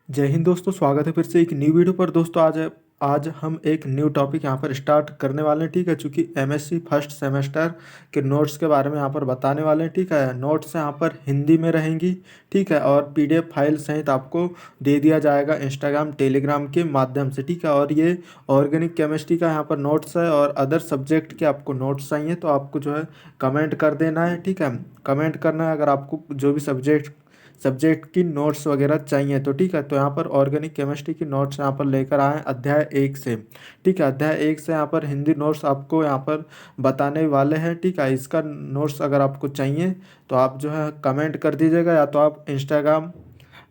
जय हिंद दोस्तों, स्वागत है फिर से एक न्यू वीडियो पर। दोस्तों आज हम एक न्यू टॉपिक यहाँ पर स्टार्ट करने वाले हैं। ठीक है, चूंकि एमएससी फर्स्ट सेमेस्टर के नोट्स के बारे में यहाँ पर बताने वाले हैं। ठीक है, नोट्स यहाँ पर हिंदी में रहेंगी। ठीक है, और पीडीएफ फाइल सहित आपको दे दिया जाएगा इंस्टाग्राम टेलीग्राम के माध्यम से। ठीक है, और ये ऑर्गेनिक केमिस्ट्री का यहाँ पर नोट्स है और अदर सब्जेक्ट के आपको नोट्स चाहिए तो आपको जो है कमेंट कर देना है। ठीक है, कमेंट करना है अगर आपको जो भी सब्जेक्ट की नोट्स वगैरह चाहिए तो। ठीक है, तो यहाँ पर ऑर्गेनिक केमिस्ट्री की नोट्स यहाँ पर लेकर आए अध्याय 1 से। ठीक है, अध्याय 1 से यहाँ पर हिंदी नोट्स आपको यहाँ पर बताने वाले हैं। ठीक है, इसका नोट्स अगर आपको चाहिए तो आप जो है कमेंट कर दीजिएगा, या तो आप इंस्टाग्राम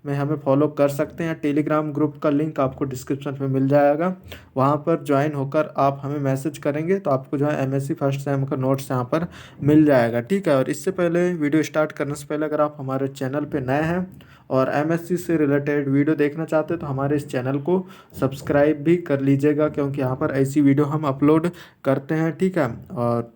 में हमें फॉलो कर सकते हैं। टेलीग्राम ग्रुप का लिंक आपको डिस्क्रिप्शन में मिल जाएगा, वहाँ पर ज्वाइन होकर आप हमें मैसेज करेंगे तो आपको जो है एमएससी फर्स्ट सेम का नोट्स यहाँ पर मिल जाएगा। ठीक है, और इससे पहले वीडियो स्टार्ट करने से पहले अगर आप हमारे चैनल पे नए हैं और एमएससी से रिलेटेड वीडियो देखना चाहते हैं तो हमारे इस चैनल को सब्सक्राइब भी कर लीजिएगा, क्योंकि यहाँ पर ऐसी वीडियो हम अपलोड करते हैं। ठीक है, और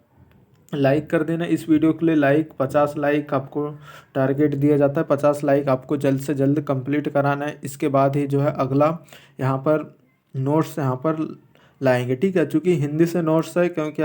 लाइक कर देना इस वीडियो के लिए। 50 लाइक आपको टारगेट दिया जाता है। 50 लाइक आपको जल्द से जल्द कंप्लीट कराना है, इसके बाद ही जो है अगला यहाँ पर नोट्स यहाँ पर लाएंगे। ठीक है, चूँकि हिंदी से नोट्स है, क्योंकि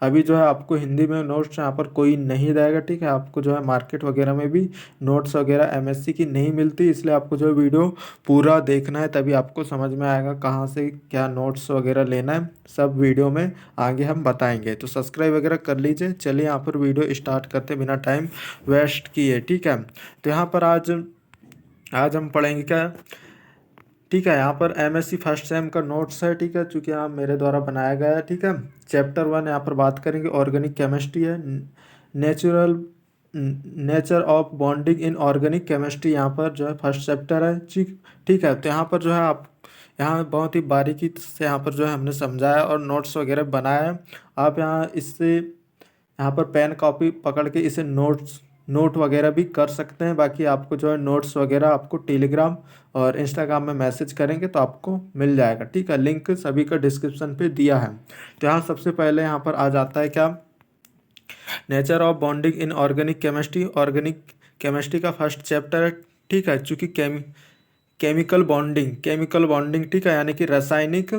अभी जो है आपको हिंदी में नोट्स यहाँ पर कोई नहीं देगा। ठीक है, आपको जो है मार्केट वगैरह में भी नोट्स वगैरह एमएससी की नहीं मिलती, इसलिए आपको जो है वीडियो पूरा देखना है, तभी आपको समझ में आएगा कहाँ से क्या नोट्स वगैरह लेना है। सब वीडियो में आगे हम बताएंगे, तो सब्सक्राइब वगैरह कर लीजिए। चलिए यहाँ पर वीडियो स्टार्ट करते बिना टाइम वेस्ट किए। ठीक है, तो यहाँ पर आज हम पढ़ेंगे क्या। ठीक है, यहाँ पर एमएससी फर्स्ट सेम का नोट्स है। ठीक है, चूँकि यहाँ मेरे द्वारा बनाया गया है। ठीक है, चैप्टर 1 यहाँ पर बात करेंगे, ऑर्गेनिक केमिस्ट्री है। Natural nature of bonding in organic chemistry यहाँ पर जो है फर्स्ट चैप्टर है। ठीक ठीक है, तो यहाँ पर जो है आप यहाँ बहुत ही बारीकी से यहाँ पर जो है हमने समझाया और नोट्स वगैरह बनाया है। आप यहाँ इससे यहाँ पर पेन कॉपी पकड़ के इसे नोट वगैरह भी कर सकते हैं। बाकी आपको जो है नोट्स वगैरह आपको टेलीग्राम और इंस्टाग्राम में मैसेज करेंगे तो आपको मिल जाएगा। ठीक है, लिंक सभी का डिस्क्रिप्शन पे दिया है। तो यहाँ सबसे पहले यहाँ पर आ जाता है क्या, nature of bonding in organic chemistry. Organic chemistry का फर्स्ट चैप्टर है। ठीक है, चूँकि केमिकल बॉन्डिंग ठीक है, यानी कि रासायनिक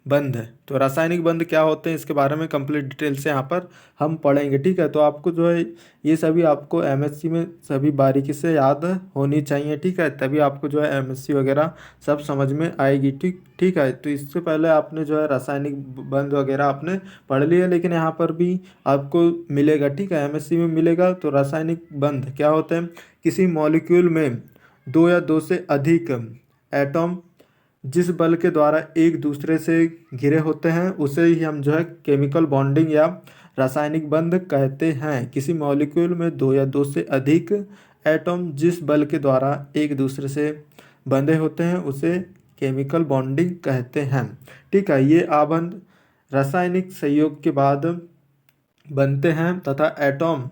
बंध। तो रासायनिक बंध क्या होते हैं इसके बारे में कंप्लीट डिटेल से यहाँ पर हम पढ़ेंगे। ठीक है, तो आपको जो है ये सभी आपको एमएससी में सभी बारीकी से याद होनी चाहिए। ठीक है, तभी आपको जो है एमएससी वगैरह सब समझ में आएगी। ठीक ठीक है, तो इससे पहले आपने जो है रासायनिक बंध वगैरह आपने पढ़ लिया, लेकिन यहाँ पर भी आपको मिलेगा। ठीक है, एमएससी में मिलेगा। तो रासायनिक बंध क्या होते हैं, किसी मॉलिक्यूल में दो या दो से अधिक एटॉम जिस बल के द्वारा एक दूसरे से घिरे होते हैं उसे ही हम जो है केमिकल बॉन्डिंग या रासायनिक बंध कहते हैं। किसी मॉलिक्यूल में दो या दो से अधिक एटॉम जिस बल के द्वारा एक दूसरे से बंधे होते हैं उसे केमिकल बॉन्डिंग कहते हैं। ठीक है, ये आबंध रासायनिक संयोग के बाद बनते हैं तथा एटॉम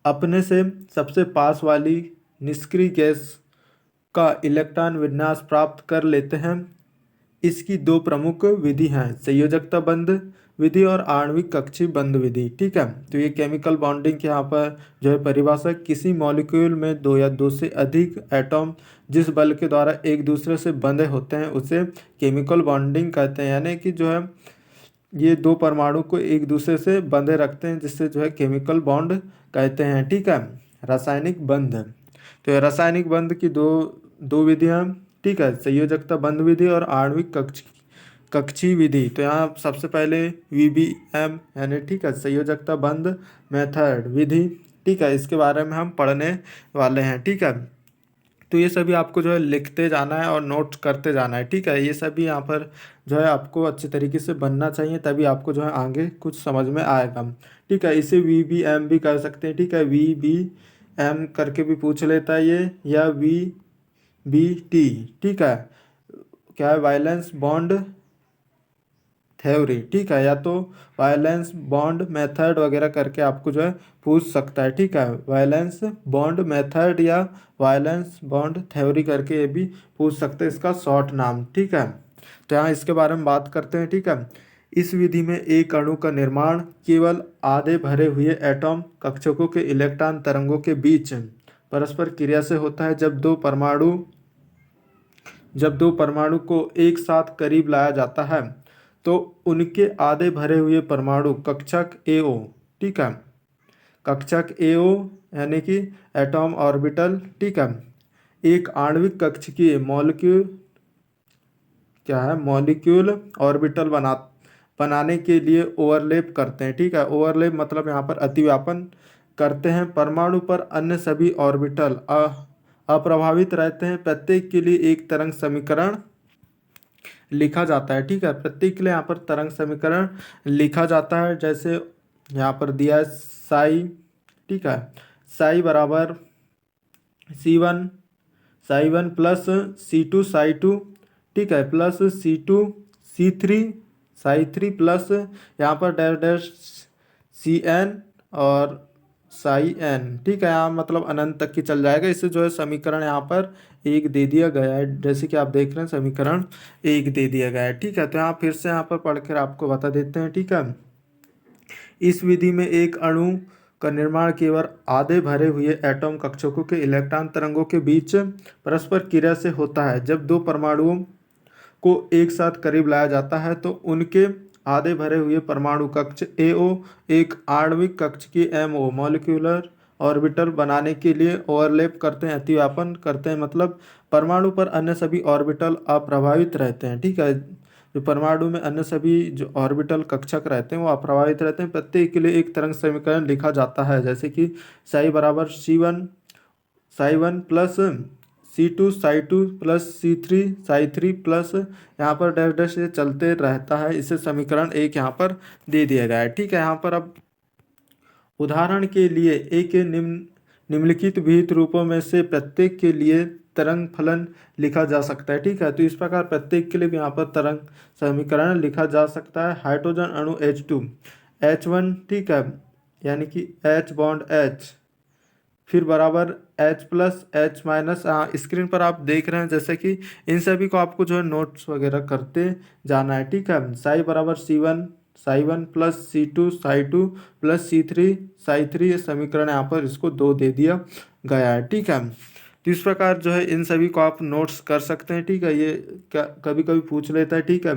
अपने से सबसे पास वाली निष्क्रिय गैस का इलेक्ट्रॉन विन्यास प्राप्त कर लेते हैं। इसकी दो प्रमुख विधि हैं, संयोजकता बंध विधि और आणविक कक्षीय बंध विधि। ठीक है, तो ये केमिकल बॉन्डिंग के यहाँ पर जो है परिभाषा, किसी मॉलिक्यूल में दो या दो से अधिक एटॉम जिस बल के द्वारा एक दूसरे से बंधे होते हैं उसे केमिकल बॉन्डिंग कहते हैं। यानी कि जो है ये दो परमाणु को एक दूसरे से बंधे रखते हैं, जिससे जो है केमिकल बॉन्ड कहते हैं। ठीक है, रासायनिक बंध। तो ये रासायनिक बंध की दो विधियाँ। ठीक है, संयोजकता बंध विधि और आणविक कक्षीय विधि। तो यहाँ सबसे पहले वीबीएम यानी ठीक है संयोजकता बंध मेथड विधि। ठीक है, इसके बारे में हम पढ़ने वाले हैं। ठीक है, तो ये सभी आपको जो है लिखते जाना है और नोट करते जाना है। ठीक है, ये सभी यहाँ पर जो है आपको अच्छे तरीके से बनना चाहिए, तभी आपको जो है आगे कुछ समझ में आएगा। ठीक है, इसे वीबीएम भी कर सकते हैं। ठीक है, वीबीएम करके भी पूछ लेता है ये, या वीबीटी। ठीक है, क्या है, वायलेंस बॉन्ड थ्योरी। ठीक है, या तो वायलेंस बॉन्ड मेथड वगैरह करके आपको जो है पूछ सकता है। ठीक है, वायलेंस बॉन्ड मेथड या वायलेंस बॉन्ड थ्योरी करके ये भी पूछ सकते हैं, इसका शॉर्ट नाम। ठीक है, तो यहाँ इसके बारे में बात करते हैं। ठीक है, इस विधि में एक अणु का निर्माण केवल आधे भरे हुए एटॉम कक्षकों के इलेक्ट्रॉन तरंगों के बीच परस्पर क्रिया से होता है। जब दो परमाणु जब दो परमाणु को एक साथ करीब लाया जाता है तो उनके आधे भरे हुए परमाणु कक्षक एओ, ठीक है, कक्षक एओ यानी कि एटॉम ऑर्बिटल, ठीक है, एक आणविक कक्ष की मॉलिक्यूल क्या है मॉलिक्यूल ऑर्बिटल बनाने के लिए ओवरलैप करते हैं, ठीक है। ओवरलैप मतलब यहाँ पर अतिव्यापन करते हैं। परमाणु पर अन्य सभी ऑर्बिटल अप्रभावित रहते हैं। प्रत्येक के लिए एक तरंग समीकरण लिखा जाता है, ठीक है। प्रत्येक के लिए यहाँ पर तरंग समीकरण लिखा जाता है। जैसे यहाँ पर दिया है साई, ठीक है, साई बराबर psi one plus C2 Sai 2, ठीक है, plus C2 C3 Sai 3 plus यहाँ पर डैश डैश CN और साई N, ठीक है। यहाँ मतलब अनंत तक की चल जाएगा। इससे जो है समीकरण यहाँ पर एक दे दिया गया है, जैसे कि आप देख रहे हैं समीकरण एक दे दिया गया है, ठीक है। तो यहाँ फिर से यहाँ पर पढ़कर आपको बता देते हैं, ठीक है। इस विधि में एक अणु का निर्माण केवल आधे भरे हुए एटॉम कक्षकों के इलेक्ट्रॉन तरंगों के बीच परस्पर क्रिया से होता है। जब दो परमाणुओं को एक साथ करीब लाया जाता है तो उनके आधे भरे हुए परमाणु कक्ष एओ एक आणविक कक्ष की एमओ मॉलिक्यूलर ऑर्बिटल बनाने के लिए ओवरलैप करते हैं, अतिव्यापन करते हैं। मतलब परमाणु पर अन्य सभी ऑर्बिटल अप्रभावित रहते हैं, ठीक है। जो परमाणु में अन्य सभी जो ऑर्बिटल कक्षक रहते हैं वो अप्रभावित रहते हैं। प्रत्येक के लिए एक तरंग समीकरण लिखा जाता है, जैसे कि साई बराबर Sai 1 plus C2 Sai 2 plus C3 Sai 3 plus यहाँ पर डैश डैश ये चलते रहता है। इसे समीकरण एक यहाँ पर दे दिया गया है, ठीक है। यहाँ पर अब उदाहरण के लिए एक निम्नलिखित विहित रूपों में से प्रत्येक के लिए तरंग फलन लिखा जा सकता है, ठीक है। तो इस प्रकार प्रत्येक के लिए भी यहाँ पर तरंग समीकरण लिखा जा सकता है। हाइड्रोजन अणु H2 H1, ठीक है, यानी कि H बॉन्ड H फिर बराबर H plus H minus. Screen पर आप देख रहे हैं जैसे कि इन सभी को आपको जो है नोट्स वगैरह करते जाना है, ठीक है। साई बराबर Sai 1 plus C2 Sai 2 plus C3 Sai 3, ये समीकरण यहाँ पर इसको 2 दे दिया गया है, ठीक है। तो इस प्रकार जो है इन सभी को आप नोट्स कर सकते हैं, ठीक है। ये क्या कभी कभी पूछ लेता है, ठीक है,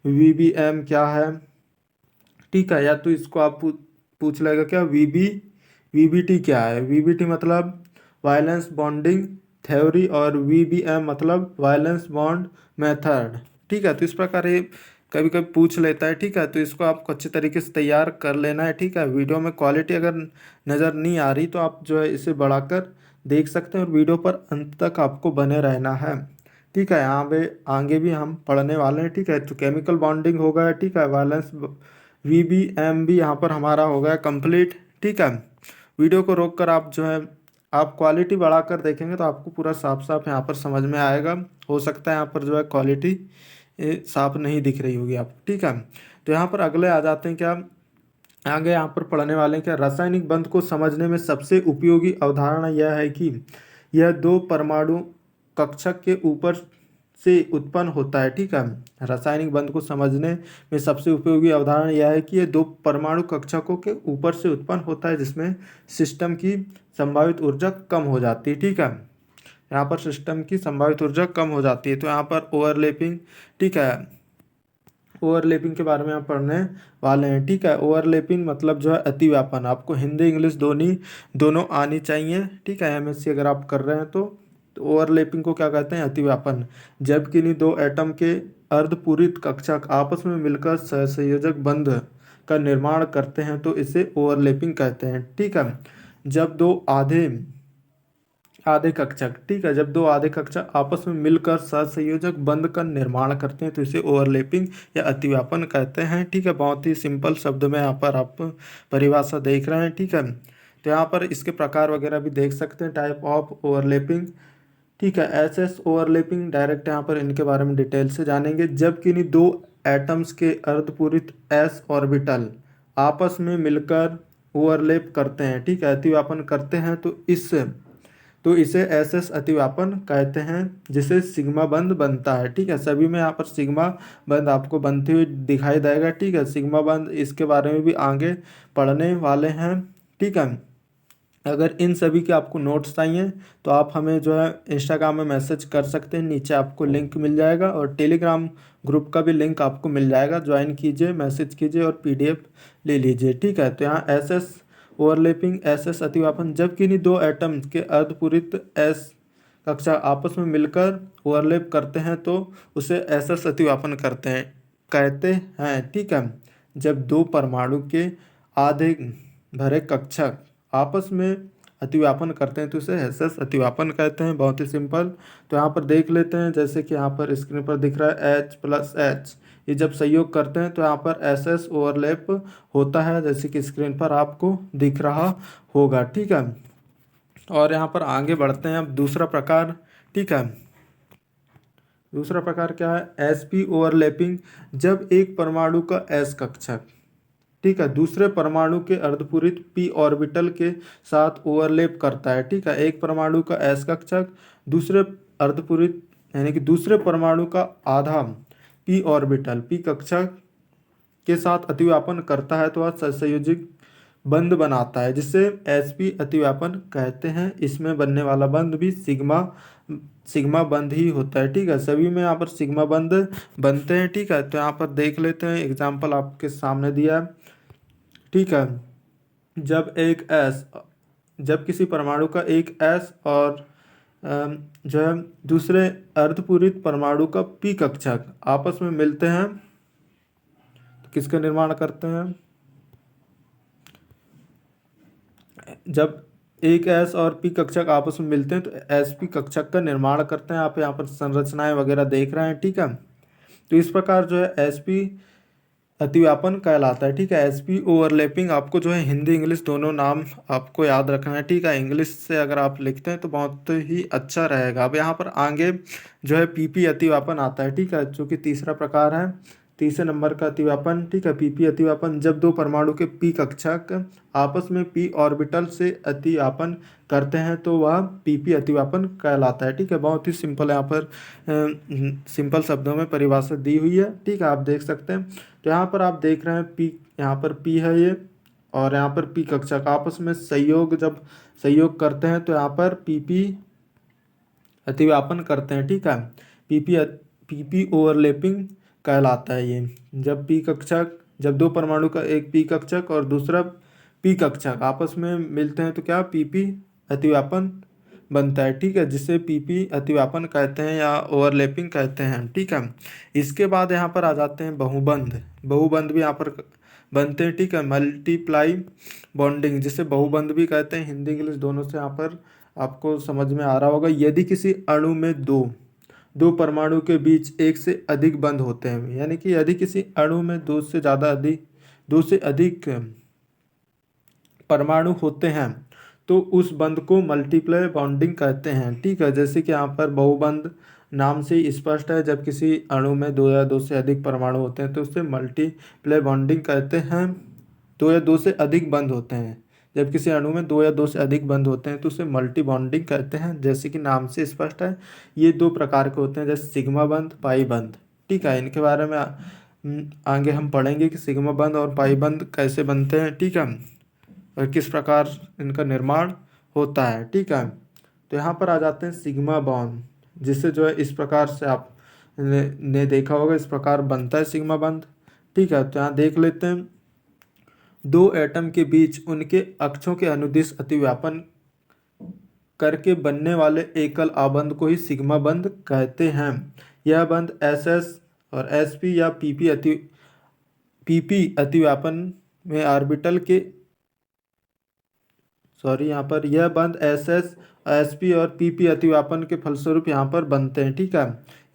VBM क्या है, ठीक है, या तो इसको आप पूछ लेगा क्या VBT क्या है। VBT मतलब वायलेंस बॉन्डिंग थ्योरी और VBM मतलब वायलेंस बॉन्ड मेथड, ठीक है। तो इस प्रकार ये कभी कभी पूछ लेता है, ठीक है। तो इसको आपको अच्छे तरीके से तैयार कर लेना है, ठीक है। वीडियो में क्वालिटी अगर नज़र नहीं आ रही तो आप जो है इसे बढ़ाकर देख सकते हैं और वीडियो पर अंत तक आपको बने रहना है, ठीक है। यहाँ पे आगे भी हम पढ़ने वाले हैं, ठीक है। तो केमिकल बॉन्डिंग हो गया, ठीक है, वायलेंस VBM भी यहाँ पर हमारा हो गया कंप्लीट, ठीक है। वीडियो को रोक कर आप जो है आप क्वालिटी बढ़ाकर देखेंगे तो आपको पूरा साफ साफ यहाँ पर समझ में आएगा। हो सकता है यहाँ पर जो है क्वालिटी साफ नहीं दिख रही होगी आपको, ठीक है। तो यहाँ पर अगले आ जाते हैं, क्या आगे यहाँ पर पढ़ने वाले हैं, क्या रासायनिक बंध को समझने में सबसे उपयोगी अवधारणा यह है कि यह दो परमाणु कक्षक के ऊपर से उत्पन्न होता है, ठीक है। रासायनिक बंध को समझने में सबसे उपयोगी अवधारणा यह है कि ये दो परमाणु कक्षकों के ऊपर से उत्पन्न होता है, जिसमें सिस्टम की संभावित ऊर्जा कम हो जाती है, ठीक है। यहाँ पर सिस्टम की संभावित ऊर्जा कम हो जाती है। तो यहाँ पर ओवरलैपिंग, ठीक है, ओवरलैपिंग के बारे में हम पढ़ने वाले हैं, ठीक है। ओवरलैपिंग मतलब जो है अतिव्यापन। आपको हिंदी इंग्लिश दोनों आनी चाहिए, ठीक है। MSc अगर आप कर रहे हैं तो ओवरलैपिंग को क्या कहते हैं, अतिव्यापन। जब किन्हीं दो एटम के अर्धपूरित कक्षक आपस में मिलकर सहसंयोजक बंध का निर्माण करते हैं तो इसे ओवरलैपिंग कहते हैं, ठीक है। जब दो आधे कक्षक, ठीक है, जब दो आधे कक्षक आपस में मिलकर सहसंयोजक बंध का निर्माण करते हैं तो इसे ओवरलैपिंग या अतिव्यापन कहते हैं, ठीक है। बहुत ही सिंपल शब्द में यहाँ पर आप परिभाषा देख रहे हैं, ठीक है। तो यहाँ पर इसके प्रकार वगैरह भी देख सकते हैं, टाइप ऑफ ओवरलैपिंग, ठीक है। SS ओवरलैपिंग डायरेक्ट यहाँ पर इनके बारे में डिटेल से जानेंगे। जब किन्हीं दो एटम्स के अर्धपूरित s ऑर्बिटल आपस में मिलकर ओवरलैप करते हैं, ठीक है, अतिव्यापन करते हैं तो इसे SS अतिव्यापन कहते हैं, जिसे सिग्मा बंध बनता है, ठीक है। सभी में यहाँ पर सिग्मा बंध आपको बनते हुए दिखाई देगा, ठीक है। सिग्मा बंध इसके बारे में भी आगे पढ़ने वाले हैं, ठीक है। अगर इन सभी के आपको नोट्स चाहिए तो आप हमें जो है इंस्टाग्राम में मैसेज कर सकते हैं, नीचे आपको लिंक मिल जाएगा, और टेलीग्राम ग्रुप का भी लिंक आपको मिल जाएगा। ज्वाइन कीजिए, मैसेज कीजिए और पीडीएफ ले लीजिए, ठीक है। तो यहाँ s s overlapping, s s अतिव्यापन, जब किन्हीं दो एटम के अर्धपूरित एस कक्षा आपस में मिलकर ओवरलैप करते हैं तो उसे एस एस अतिव्यापन कहते हैं, ठीक है। जब दो परमाणु के आधे भरे कक्षक आपस में अतिव्यापन करते हैं तो उसे एस एस अतिव्यापन कहते हैं। बहुत ही सिंपल। तो यहाँ पर देख लेते हैं, जैसे कि यहाँ पर स्क्रीन पर दिख रहा है एच प्लस एच, ये जब संयोग करते हैं तो यहाँ पर एस एस ओवरलैप होता है, जैसे कि स्क्रीन पर आपको दिख रहा होगा, ठीक है। और यहाँ पर आगे बढ़ते हैं अब दूसरा प्रकार, ठीक है। दूसरा प्रकार क्या है? एस पी ओवरलैपिंग, जब एक परमाणु का एस कक्षक, ठीक है, दूसरे परमाणु के अर्धपूरित पी ऑर्बिटल के साथ ओवरलैप करता है, ठीक है। एक परमाणु का एस कक्षक दूसरे अर्धपूरित यानी कि दूसरे परमाणु का आधा पी ऑर्बिटल पी कक्षक के साथ अतिव्यापन करता है तो वह सहसंयोजिक बंध बनाता है, जिसे एसपी अतिव्यापन कहते हैं। इसमें बनने वाला बंध भी सिग्मा सिग्मा बंध ही होता है, ठीक है। सभी में यहाँ पर सिग्मा बंध बनते हैं, ठीक है। तो यहाँ पर देख लेते हैं, एग्जाम्पल आपके सामने दिया है, ठीक है। जब किसी परमाणु का एक एस और जो है दूसरे अर्धपूरित परमाणु का पी कक्षक आपस में मिलते हैं तो किसका निर्माण करते हैं? जब एक एस और पी कक्षक आपस में मिलते हैं तो एस पी कक्षक का निर्माण करते हैं। आप यहाँ पर संरचनाएं वगैरह देख रहे हैं, ठीक है। तो इस प्रकार जो है एस पी अतिव्यापन कहलाता है, ठीक है। एस पी ओवरलैपिंग, आपको जो है हिंदी इंग्लिश दोनों नाम आपको याद रखना है, ठीक है। इंग्लिश से अगर आप लिखते हैं तो बहुत ही अच्छा रहेगा। अब यहाँ पर आगे जो है पीपी अतिव्यापन आता है, ठीक है, जो कि तीसरा प्रकार है, तीसरे नंबर का अतिव्यापन, ठीक है। पीपी अतिव्यापन, जब दो परमाणु के पी कक्षक आपस में पी ऑर्बिटल से अतिव्यापन करते हैं तो वह पीपी अतिव्यापन कहलाता है, ठीक है। बहुत ही सिंपल, यहाँ पर सिंपल शब्दों में परिभाषा दी हुई है, ठीक है, आप देख सकते हैं। तो यहाँ पर आप देख रहे हैं पी, यहाँ पर पी है ये, और यहाँ पर पी कक्षक आपस में जब संयोग करते हैं तो यहाँ पर पीपी अतिव्यापन करते हैं, ठीक है। पीपी ओवरलैपिंग कहलाता है ये। जब दो परमाणु का एक पी कक्षक और दूसरा पी कक्षक आपस में मिलते हैं तो क्या पीपी अतिव्यापन बनता है, ठीक है, जिसे पीपी अतिव्यापन कहते हैं या ओवरलैपिंग कहते हैं, ठीक है। इसके बाद यहाँ पर आ जाते हैं बहुबंध। बहुबंध भी यहाँ पर बनते हैं, ठीक है। मल्टीप्लाई बॉन्डिंग, जिसे बहुबंध भी कहते हैं, हिंदी इंग्लिश दोनों से यहाँ पर आपको समझ में आ रहा होगा। यदि किसी अणु में दो परमाणु के बीच एक से अधिक बंध होते हैं, यानी कि यदि किसी अणु में दो से अधिक परमाणु होते हैं तो उस बंध को मल्टीप्लाई बॉन्डिंग कहते हैं, ठीक है। जैसे कि यहाँ पर बहुबंध नाम से ही स्पष्ट है, जब किसी अणु में दो या दो से अधिक परमाणु होते हैं तो उसे मल्टीप्लाई बॉन्डिंग कहते हैं। दो या दो से अधिक बंध होते हैं, जब किसी अणु में दो या दो से अधिक बंध होते हैं तो उसे मल्टी बॉन्डिंग कहते हैं, जैसे कि नाम से स्पष्ट है। ये दो प्रकार के होते हैं, जैसे सिग्मा बंध, पाई बंध, ठीक है। इनके बारे में आगे हम पढ़ेंगे कि सिग्मा बंध और पाई बंध कैसे बनते हैं, ठीक है, और किस प्रकार इनका निर्माण होता है, ठीक है। तो यहाँ पर आ जाते हैं सिग्मा बॉन्ड, जिससे जो है इस प्रकार से आप ने देखा होगा, इस प्रकार बनता है सिग्मा बंध, ठीक है। तो यहाँ देख लेते हैं, दो एटम के बीच उनके अक्षों के अनुदिश अतिव्यापन करके बनने वाले एकल आबंध को ही सिग्मा बंध कहते हैं। यह बंध एस एस और एस पी या पीपी अतिव्यापन में ऑर्बिटल के यहाँ पर यह बंध एस पी और पीपी अतिव्यापन के फलस्वरूप यहाँ पर बनते हैं, ठीक है।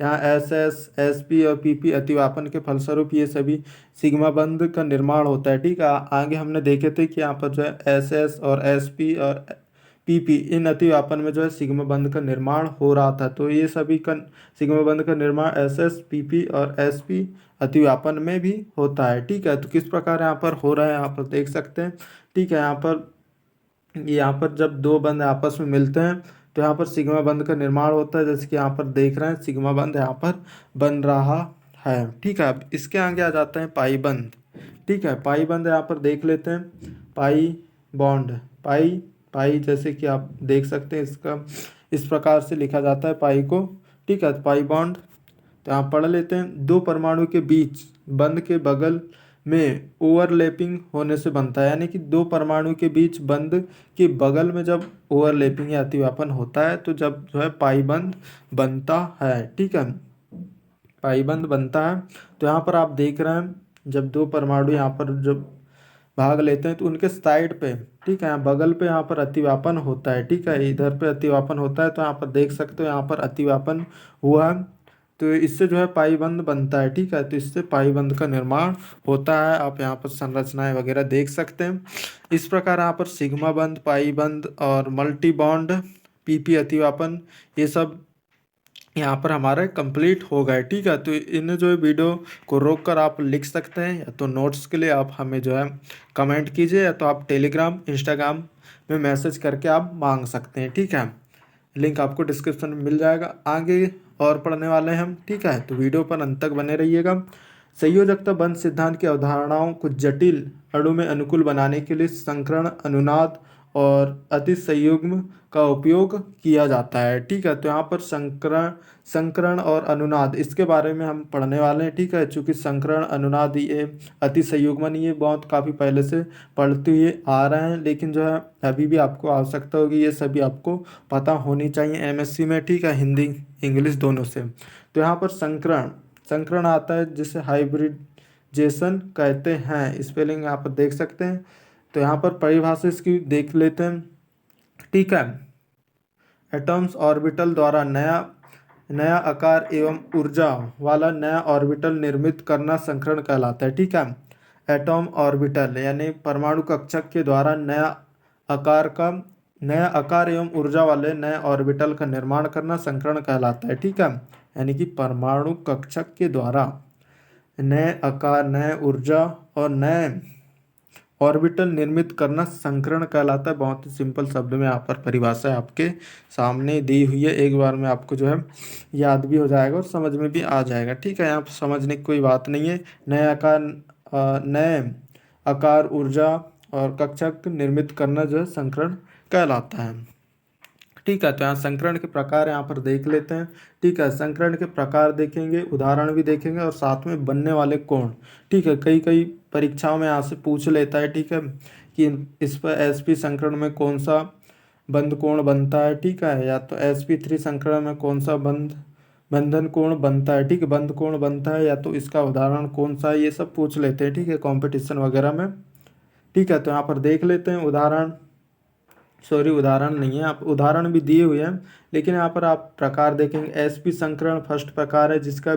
यहाँ एस पी और पीपी अतिव्यापन के फलस्वरूप ये सभी सिग्मा बंध का निर्माण होता है, ठीक है। आगे हमने देखे थे कि यहाँ पर जो है एस और एस पी और पीपी इन अतिव्यापन में जो है सिग्मा बंध का निर्माण हो रहा था, तो ये सभी का सिग्मा बंध का निर्माण एस पीपी और एस पी अतिव्यापन में भी होता है, ठीक है। तो किस प्रकार यहाँ पर हो रहा है यहाँ पर देख सकते हैं, ठीक है। यहाँ पर जब दो बंध आपस में मिलते हैं तो यहाँ पर सिग्मा बंध का निर्माण होता है, जैसे कि यहाँ पर देख रहे हैं सिग्मा बंध यहाँ पर बन रहा है, ठीक है। अब इसके आगे आ जाते हैं पाई बंध, ठीक है। पाई बंध यहाँ पर देख लेते हैं, पाई बॉन्ड, पाई पाई जैसे कि आप देख सकते हैं इसका इस प्रकार से लिखा जाता है पाई को, ठीक है। पाई बॉन्ड तो आप पढ़ लेते हैं, दो परमाणु के बीच बंध के बगल में ओवरलैपिंग होने से बनता है, यानी कि दो परमाणु के बीच बंध के बगल में जब ओवरलैपिंग या अतिव्यापन होता है तो जब जो है पाई बंध बनता है, ठीक है, पाई बंध बनता है। तो यहाँ पर आप देख रहे हैं जब दो परमाणु यहाँ पर जब भाग लेते हैं तो उनके साइड पे, ठीक है, यहाँ बगल पे यहाँ पर अतिव्यापन होता है, ठीक है, इधर पे अतिव्यापन होता है तो यहाँ पर देख सकते हो यहाँ पर अतिव्यापन हुआ है, तो इससे जो है पाई बंध बनता है, ठीक है। तो इससे पाई बंध का निर्माण होता है। आप यहाँ पर संरचनाएं वगैरह देख सकते हैं। इस प्रकार यहाँ पर सिग्मा बंध, पाई बंध और मल्टी बॉन्ड, पीपी अतिव्यापन, ये सब यहाँ पर हमारे कंप्लीट हो गए, ठीक है। तो इन जो है वीडियो को रोक कर आप लिख सकते हैं, या तो नोट्स के लिए आप हमें जो है कमेंट कीजिए, या तो आप टेलीग्राम इंस्टाग्राम में मैसेज करके आप मांग सकते हैं, ठीक है। लिंक आपको डिस्क्रिप्शन में मिल जाएगा। आगे और पढ़ने वाले हैं हम, ठीक है, तो वीडियो पर अंत तक बने रहिएगा। संयोजकता बंध सिद्धांत की अवधारणाओं को जटिल अणु में अनुकूल बनाने के लिए संकरण, अनुनाद और अतिसंयुग्म का उपयोग किया जाता है, ठीक है। तो यहाँ पर संकरण और अनुनाद इसके बारे में हम पढ़ने वाले हैं, ठीक है। चूँकि संकरण, अनुनाद, ये अतिसंयुग्मन, ये बहुत काफ़ी पहले से पढ़ते हुए आ रहे हैं, लेकिन जो है अभी भी आपको आवश्यकता होगी, ये सभी आपको पता होनी चाहिए एमएससी में, ठीक है, हिंदी इंग्लिश दोनों से। तो यहाँ पर संकरण संकरण आता है जिसे हाइब्रिडाइजेशन कहते हैं, स्पेलिंग यहाँ पर देख सकते हैं। तो यहाँ पर परिभाषा इसकी देख लेते हैं, ठीक है। एटम्स ऑर्बिटल द्वारा नया नया आकार एवं ऊर्जा वाला नया ऑर्बिटल निर्मित करना संकरण कहलाता है, ठीक है। एटॉम ऑर्बिटल यानी परमाणु कक्षक के द्वारा नया आकार एवं ऊर्जा वाले नए ऑर्बिटल का निर्माण करना संकरण कहलाता है, ठीक है। यानी कि परमाणु कक्षक के द्वारा नए आकार, नए ऊर्जा और नए ऑर्बिटल निर्मित करना संकरण कहलाता है। बहुत ही सिंपल शब्द में यहाँ पर परिभाषा आपके सामने दी हुई है, एक बार में आपको जो है याद भी हो जाएगा और समझ में भी आ जाएगा, ठीक है। यहाँ पर समझने की कोई बात नहीं है। नए आकार, ऊर्जा और कक्षक निर्मित करना जो है संकरण कहलाता है, ठीक है। तो यहाँ संकरण के प्रकार यहाँ पर देख लेते हैं, ठीक है। संकरण के प्रकार देखेंगे, उदाहरण भी देखेंगे और साथ में बनने वाले कोण, ठीक है। कई कई परीक्षाओं में यहाँ से पूछ लेता है, ठीक है, कि इस पर एसपी संकरण में कौन सा बंध कोण बनता है, ठीक है, या तो sp3 संकरण में कौन सा बंधन कोण बनता है, ठीक है, बंध कोण बनता है, या तो इसका उदाहरण कौन सा है, ये सब पूछ लेते हैं, ठीक है, कंपटीशन वगैरह में, ठीक है। तो यहाँ पर देख लेते हैं उदाहरण नहीं है, आप उदाहरण भी दिए हुए हैं, लेकिन यहाँ पर आप प्रकार देखेंगे। एसपी संकरण फर्स्ट प्रकार है जिसका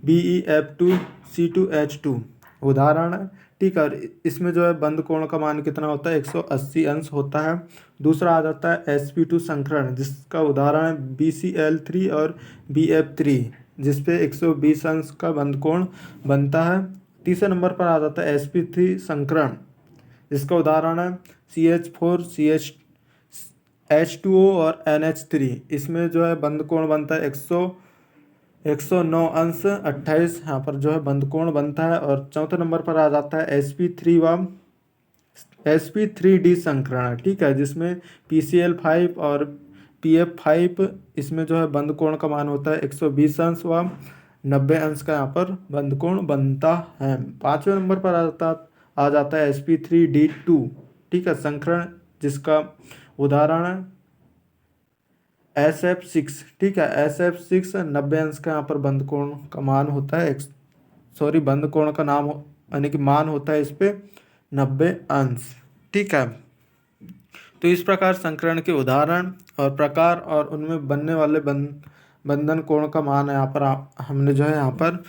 BeF2C2H2 उदाहरण है, ठीक है। और इसमें जो है बंध कोण का मान कितना होता है, 180 अंश होता है। दूसरा आ जाता है sp2 संकरण जिसका उदाहरण है BCl3 और BF3 जिसपे 120 अंश का बंध कोण बनता है। तीसरे नंबर पर आ जाता है sp3 संकरण जिसका उदाहरण है CH4 H2O और NH3, इसमें जो है बंध कोण बनता है 109 अंश 28 यहाँ पर जो है बंध कोण बनता है। और चौथे नंबर पर आ जाता है sp3D संकरण, ठीक है, जिसमें PCl5 और PF5, इसमें जो है बंध कोण का मान होता है 120 अंश व 90 अंश का यहाँ पर बंध कोण बनता है। पाँचवें नंबर पर आ जाता है sp3D2, ठीक है, संकरण जिसका उदाहरण है SF6, ठीक है, SF6 90 अंश का यहाँ पर बंध कोण का मान होता है, बंध कोण का नाम यानी कि मान होता है इस पे 90 अंश, ठीक है। तो इस प्रकार संकरण के उदाहरण और प्रकार और उनमें बनने वाले बंधन कोण का मान यहाँ पर हमने जो है यहाँ पर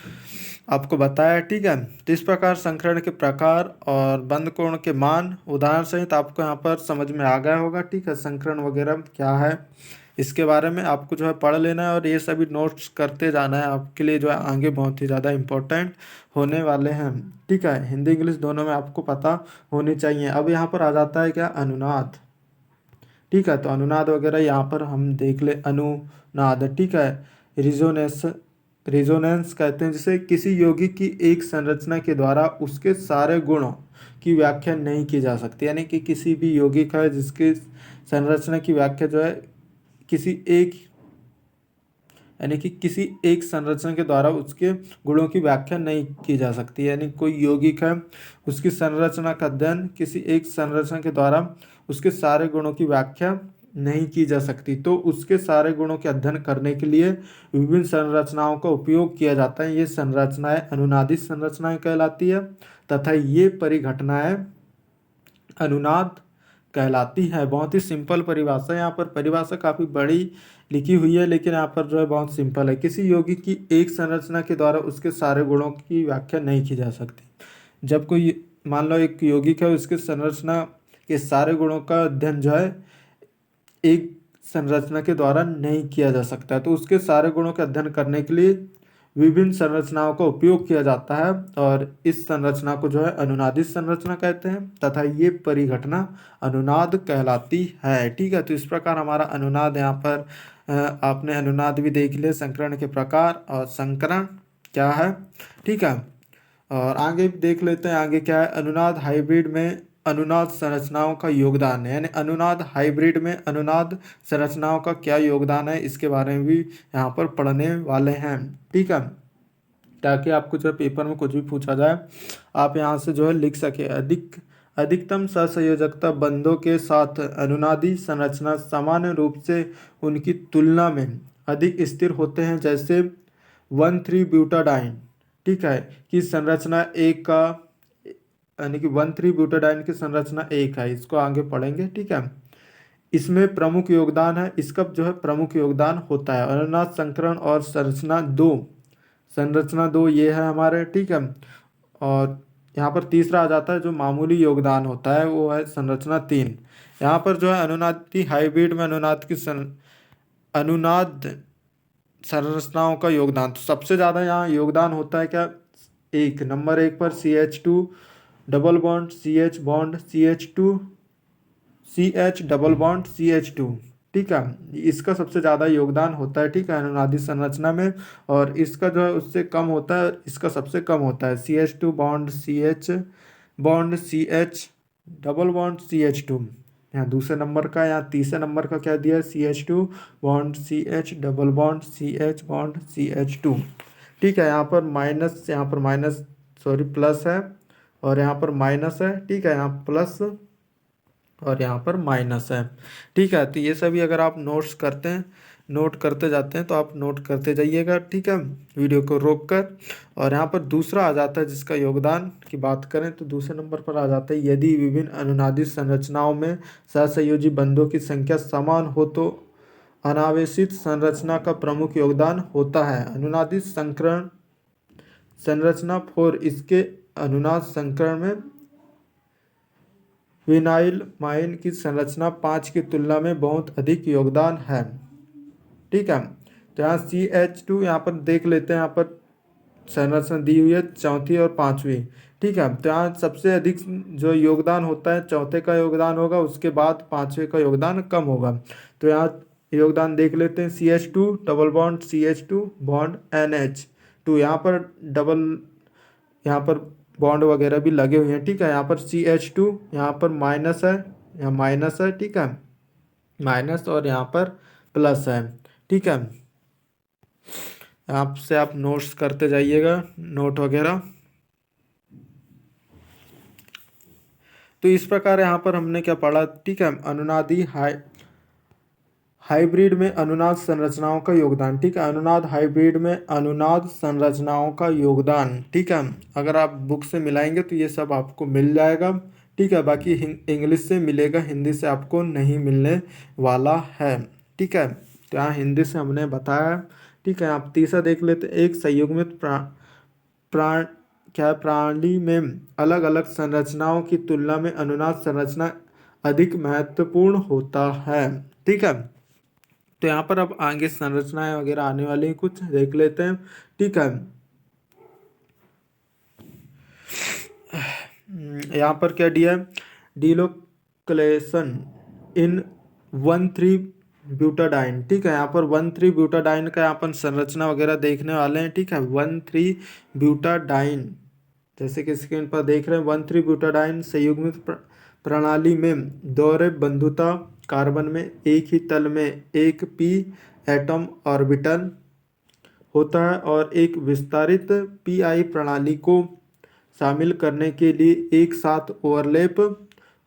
आपको बताया, ठीक है। तो इस प्रकार संकरण के प्रकार और बंध कोण के मान उदाहरण सहित आपको यहाँ पर समझ में आ गया होगा, ठीक है। संकरण वगैरह क्या है इसके बारे में आपको जो है पढ़ लेना है और ये सभी नोट्स करते जाना है, आपके लिए जो है आगे बहुत ही ज़्यादा इम्पोर्टेंट होने वाले हैं, ठीक है। हिंदी इंग्लिश दोनों में आपको पता होनी चाहिए। अब यहाँ पर आ जाता है क्या, अनुनाद, ठीक है। तो अनुनाद वगैरह यहाँ पर हम देख ले। अनुनाद, ठीक है, रिजोनेंस कहते हैं जिसे किसी यौगिक की एक संरचना के द्वारा उसके सारे गुणों की व्याख्या नहीं की जा सकती। यानी कि किसी भी यौगिक है जिसकी संरचना की व्याख्या जो है किसी एक यानी कि किसी एक संरचना के द्वारा उसके गुणों की व्याख्या नहीं की जा सकती। यानी कोई यौगिक है, उसकी संरचना का अध्ययन किसी एक संरचना के द्वारा उसके सारे गुणों की व्याख्या नहीं की जा सकती। तो उसके सारे गुणों के अध्ययन करने के लिए विभिन्न संरचनाओं का उपयोग किया जाता है। ये संरचनाएं अनुनादित संरचनाएं कहलाती है तथा ये परिघटनाएं अनुनाद कहलाती है। बहुत ही सिंपल परिभाषा है। यहाँ पर परिभाषा काफ़ी बड़ी लिखी हुई है, लेकिन यहाँ पर जो है बहुत सिंपल है। किसी यौगिक की एक संरचना के द्वारा उसके सारे गुणों की व्याख्या नहीं की जा सकती। जब कोई मान लो एक यौगिक है, उसके संरचना के सारे गुणों का अध्ययन जो है एक संरचना के द्वारा नहीं किया जा सकता है, तो उसके सारे गुणों के अध्ययन करने के लिए विभिन्न संरचनाओं का उपयोग किया जाता है और इस संरचना को जो है अनुनादित संरचना कहते हैं तथा ये परिघटना अनुनाद कहलाती है। ठीक है, तो इस प्रकार हमारा अनुनाद यहाँ पर आपने अनुनाद भी देख लिया, संकरण के प्रकार और संकरण क्या है। ठीक है, और आगे देख लेते हैं आगे क्या है। अनुनाद हाइब्रिड में अनुनाद संरचनाओं का योगदान है, यानी अनुनाद हाइब्रिड में अनुनाद संरचनाओं का क्या योगदान है, इसके बारे में भी यहाँ पर पढ़ने वाले हैं। ठीक है, ताकि आपको जो है पेपर में कुछ भी पूछा जाए आप यहाँ से जो है लिख सके। अधिकतम सहसंयोजकता बंधों के साथ अनुनादी संरचना सामान्य रूप से उनकी तुलना में अधिक स्थिर होते हैं, जैसे 1,3-ब्यूटाडाइन। ठीक है, की संरचना एक का यानी कि 1,3-ब्यूटाडाइन की संरचना एक है, इसको आगे पढ़ेंगे। ठीक है, इसमें प्रमुख योगदान है, इसका जो है प्रमुख योगदान होता है अनुनाद संकरण और संरचना दो ये है हमारे। ठीक है, और यहाँ पर तीसरा आ जाता है जो मामूली योगदान होता है, वो है संरचना 3। यहाँ पर जो है अनुनादी हाइब्रिड में अनुनाद संरचनाओं का योगदान तो सबसे ज़्यादा यहाँ योगदान होता है क्या, नंबर 1 पर CH2 double bond CH bond CH2 CH double bond CH2। ठीक है, इसका सबसे ज़्यादा योगदान होता है। ठीक है, अनुनादी संरचना में, और इसका जो है उससे कम होता है, इसका सबसे कम होता है CH2 bond CH bond CH double bond CH2। यहाँ दूसरे नंबर का, यहाँ तीसरे नंबर का क्या दिया है, CH2 bond CH double bond CH bond CH2। ठीक है, यहाँ पर माइनस सॉरी प्लस है और यहाँ पर माइनस है। ठीक है, यहाँ प्लस और यहाँ पर माइनस है। ठीक है, तो ये सभी अगर आप नोट करते जाते हैं तो आप नोट करते जाइएगा। ठीक है, वीडियो को रोक कर। और यहाँ पर दूसरा आ जाता है जिसका योगदान की बात करें तो दूसरे नंबर पर आ जाता है, यदि विभिन्न अनुनादित संरचनाओं में सहसंयोजी बंधों की संख्या समान हो तो अनावेशित संरचना का प्रमुख योगदान होता है। अनुनादित संकरण संरचना 4 इसके अनुनाद संकरण में विनाइल माइन की संरचना 5 की तुलना में बहुत अधिक योगदान है। ठीक है, तो यहाँ CH2 यहाँ पर देख लेते हैं, यहाँ पर संरचना दी हुई है चौथी और पांचवी। ठीक है, तो यहाँ सबसे अधिक जो योगदान होता है चौथे का योगदान होगा, उसके बाद पांचवे का योगदान कम होगा। तो यहाँ योगदान देख लेते हैं, CH2 double bond CH2 bond NH2, यहाँ पर बॉन्ड वगैरह भी लगे हुए हैं। ठीक है, यहाँ पर CH2 यहाँ पर माइनस है, यहाँ माइनस है। ठीक है, माइनस और यहाँ पर प्लस है। ठीक है, आपसे आप नोट्स करते जाइएगा, नोट वगैरह। तो इस प्रकार यहाँ पर हमने क्या पढ़ा। ठीक है, अनुनादी हाइब्रिड में अनुनाद संरचनाओं का योगदान। ठीक है, अनुनाद हाइब्रिड में अनुनाद संरचनाओं का योगदान। ठीक है, अगर आप बुक से मिलाएंगे तो ये सब आपको मिल जाएगा। ठीक है, बाकी इंग्लिश से मिलेगा, हिंदी से आपको नहीं मिलने वाला है। ठीक है, तो यहाँ हिंदी से हमने बताया। ठीक है, आप तीसरा देख लेते, एक संयुग्मित प्राणी में अलग अलग संरचनाओं की तुलना में अनुनाद संरचना अधिक महत्वपूर्ण होता है। ठीक है, तो यहाँ पर अब आगे संरचनाएं वगैरह आने वाली हैं, कुछ देख लेते हैं। ठीक है, यहाँ पर क्या दिया है, डिलोक्लेशन इन 1,3-ब्यूटाडाइन। ठीक है, यहाँ पर 1,3-ब्यूटाडाइन का यहाँ पर संरचना वगैरह देखने वाले हैं। ठीक है, 1,3-ब्यूटाडाइन जैसे कि स्क्रीन पर देख रहे हैं 1,3 ब्यूटाडाइन संयुग्मित प्रणाली में दोहरे बंधुता कार्बन में एक ही तल में एक p एटम ऑर्बिटल होता है और एक विस्तारित pi प्रणाली को शामिल करने के लिए एक साथ ओवरलैप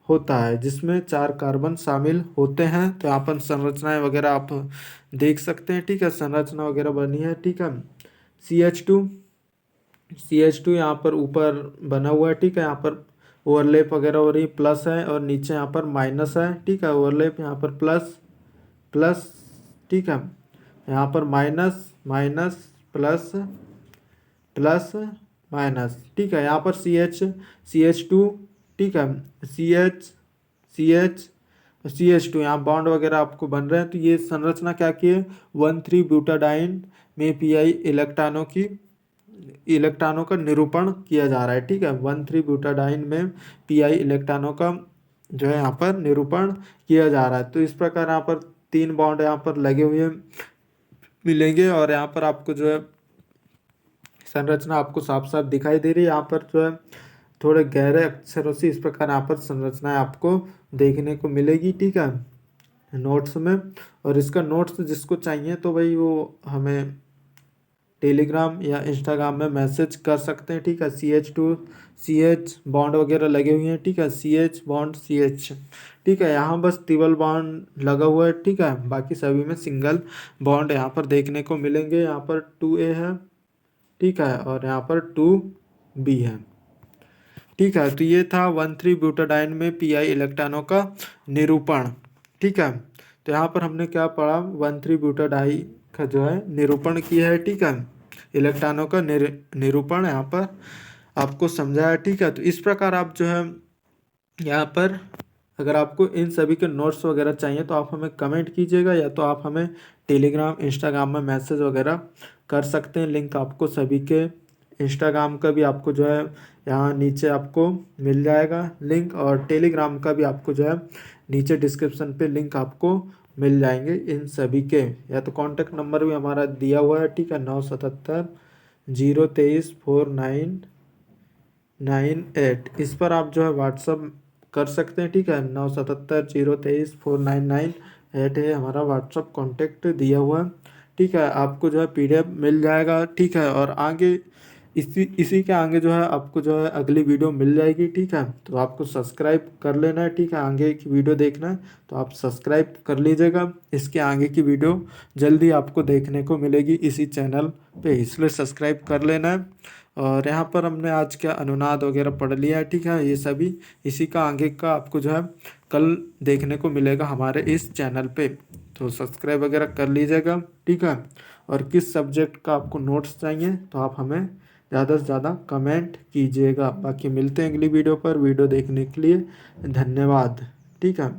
होता है जिसमें 4 कार्बन शामिल होते हैं। तो यहाँ पर संरचनाएं वगैरह आप देख सकते हैं, ठीक है, संरचना वगैरह बनी है, ठीक है। CH2 यहाँ पर ऊपर बना हुआ है, ठीक है, यहाँ पर ओवरलैप वगैरह हो रही, प्लस है और नीचे यहाँ पर माइनस है, ठीक है, ओवरलैप यहाँ पर प्लस प्लस, ठीक है, यहाँ पर minus minus plus plus minus, ठीक है, यहाँ पर CH2, ठीक है, CH2 यहाँ बॉन्ड वगैरह आपको बन रहे हैं। तो ये संरचना क्या की है, 1,3 ब्यूटाडाइन में pi इलेक्ट्रॉनों का निरूपण किया जा रहा है, ठीक है, 1,3 ब्यूटाडाइन में pi इलेक्ट्रॉनों का जो है यहाँ पर निरूपण किया जा रहा है। तो इस प्रकार यहाँ पर 3 बॉन्ड यहाँ पर लगे हुए मिलेंगे और यहाँ पर आपको जो है संरचना आपको साफ साफ दिखाई दे रही है। यहाँ पर जो है थोड़े गहरे अक्षरों से इस प्रकार यहाँ पर संरचनाएं आपको देखने को मिलेगी, ठीक है, नोट्स में। और इसका नोट्स जिसको चाहिए तो भाई वो हमें टेलीग्राम या इंस्टाग्राम में मैसेज कर सकते हैं, ठीक है। CH2 CH बॉन्ड वगैरह लगे हुए हैं, ठीक है, CH बॉन्ड CH, ठीक है, यहाँ बस ट्रिपल बॉन्ड लगा हुआ है, ठीक है, बाकी सभी में सिंगल बॉन्ड यहाँ पर देखने को मिलेंगे। यहाँ पर 2A है, ठीक है, और यहाँ पर 2B है, ठीक है। तो ये था 1,3 ब्यूटाडाइन में pi इलेक्ट्रॉनों का निरूपण, ठीक है। तो यहाँ पर हमने क्या पढ़ा, 1,3 ब्यूटाडाइन का जो है निरूपण किया है, ठीक है, इलेक्ट्रॉनों का निरूपण यहाँ पर आपको समझाया, ठीक है। तो इस प्रकार आप जो है यहाँ पर अगर आपको इन सभी के नोट्स वगैरह चाहिए तो आप हमें कमेंट कीजिएगा या तो आप हमें टेलीग्राम इंस्टाग्राम में मैसेज वगैरह कर सकते हैं। लिंक आपको सभी के इंस्टाग्राम का भी आपको जो है यहाँ नीचे आपको मिल जाएगा लिंक, और टेलीग्राम का भी आपको जो है नीचे डिस्क्रिप्शन पे लिंक आपको मिल जाएंगे इन सभी के। या तो कॉन्टेक्ट नंबर भी हमारा दिया हुआ है, ठीक है, 977-023-4998, इस पर आप जो है व्हाट्सअप कर सकते हैं, ठीक है, 977-023-4998 है हमारा व्हाट्सअप कॉन्टेक्ट दिया हुआ है, ठीक है। आपको जो है PDF मिल जाएगा, ठीक है, और आगे इसी के आगे जो है आपको जो है अगली वीडियो मिल जाएगी, ठीक है। तो आपको सब्सक्राइब कर लेना है, ठीक है, आगे की वीडियो देखना है तो आप सब्सक्राइब कर लीजिएगा। इसके आगे की वीडियो जल्दी आपको देखने को मिलेगी इसी चैनल पे, इसलिए सब्सक्राइब कर लेना है। और यहाँ पर हमने आज क्या अनुनाद वगैरह पढ़ लिया है, ठीक है, ये सभी इसी का आगे का आपको जो है कल देखने को मिलेगा हमारे इस चैनल पे। तो सब्सक्राइब वगैरह कर लीजिएगा, ठीक है। और किस सब्जेक्ट का आपको नोट्स चाहिए तो आप हमें ज़्यादा से ज़्यादा कमेंट कीजिएगा। बाकी मिलते हैं अगली वीडियो पर। वीडियो देखने के लिए धन्यवाद, ठीक है।